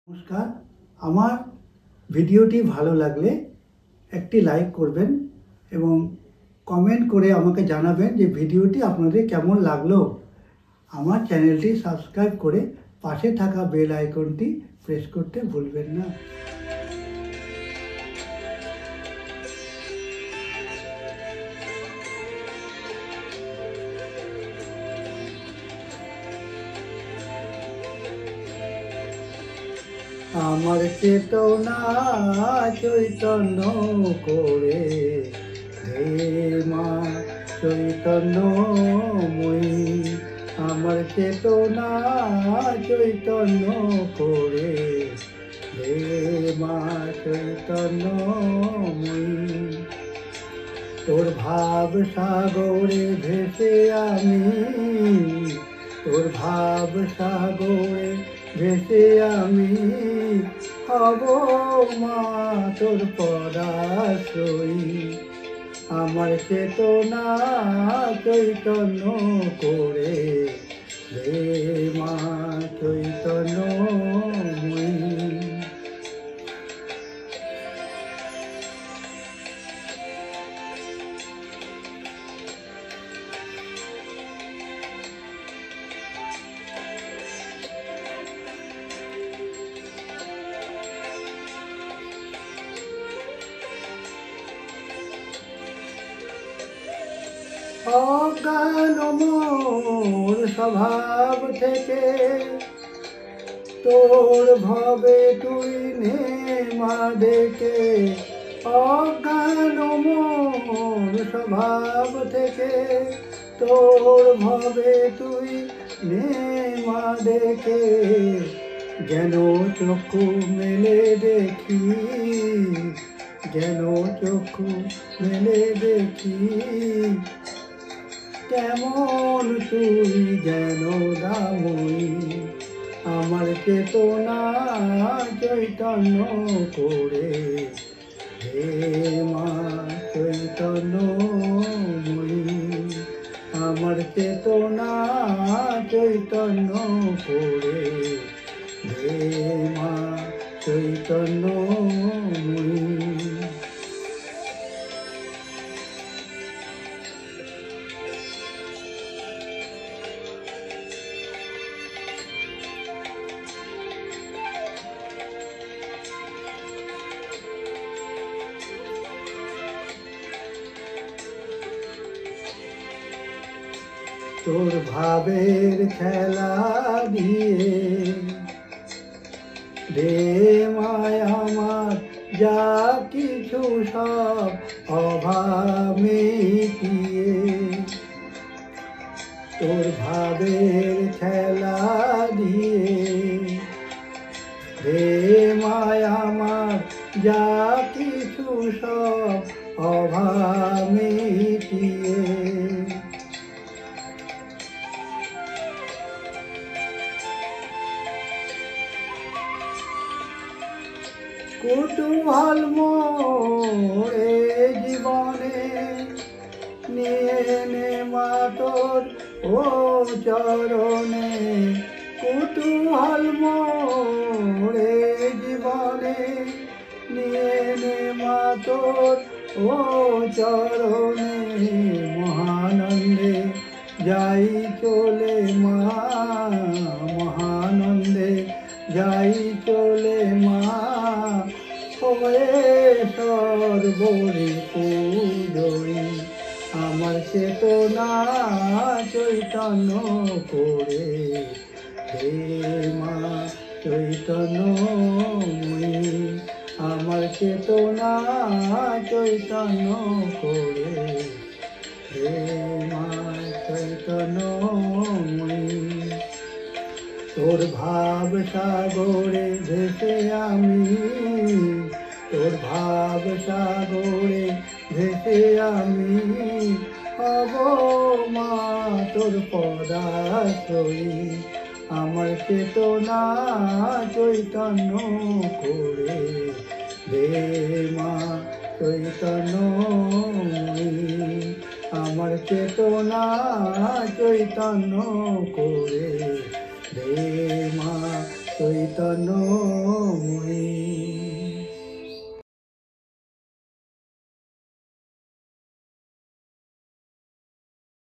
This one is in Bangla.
নমস্কার। আমার ভিডিওটি ভালো লাগলে একটি লাইক করবেন এবং কমেন্ট করে আমাকে জানাবেন যে ভিডিওটি আপনাদের কেমন লাগলো। আমার চ্যানেলটি সাবস্ক্রাইব করে পাশে থাকা বেল আইকনটি প্রেস করতে ভুলবেন না। আমার চেতনা চৈতন্য করে হে মা চৈতন্যময়ী, আমার চেতনা চৈতন্য করে হে মা চৈতন্যময়ী। তোর ভাব সাগরে ভেসে আমি, তোর ভাব সাগরে ভেসে আমি হব মা তোর পদাশ্রয়ী। আমার চেতনা চৈতন্য করে হে মা চৈতন্যময়ী। অজ্ঞান মোর স্বভাব থেকে তোর ভবে তুই নে মা ডেকে। অজ্ঞান মোর স্বভাব থেকে তোর ভবে তুই নে মা ডেকে। যেন চক্ষু মেলে দেখি, যেন চক্ষু মেলে দেখি কেমন তুই যেন দাময়ী। আমার চেতনা চৈতন্য করে হে মা চৈতন্যময়ী। আমার চেতনা চৈতন্য করে হে মা চৈতন্যময়ী। তোর ভাবের খেলা দিয়ে দে মায় আমার যা কিছু সব অভাব মিটিয়ে। তোর ভাবের খেলা দিয়ে দে মায় আমার যা কিছু সব অভাব মিটিয়ে। কুতূহল মোরে জীবনে নিয়ে নে মা তোর ও চরণে। কুতূহল মোরে জীবনে নিয়ে নে মা তোর ও চরণে। মহানন্দে যাই চলে মা, মহানন্দে যাই চলে মা হয়ে সর্বরি পূজয়ী। আমার চেতনা চৈতন্য করে হে মা চৈতন্যময়ী। আমার চেতনা চৈতন্য করে হে মা চৈতন্যময়ী। তোর ভাব সাগরে ভেসে আমি, তোর ভাব সাগরে ভেসে আমি হব মা তোর পদাশ্রয়ী। আমার চেতনা চৈতন্য করে হে মা চৈতন্যময়ী। আমার চেতনা চৈতন্য করে হে মা চৈতন্যময়ী।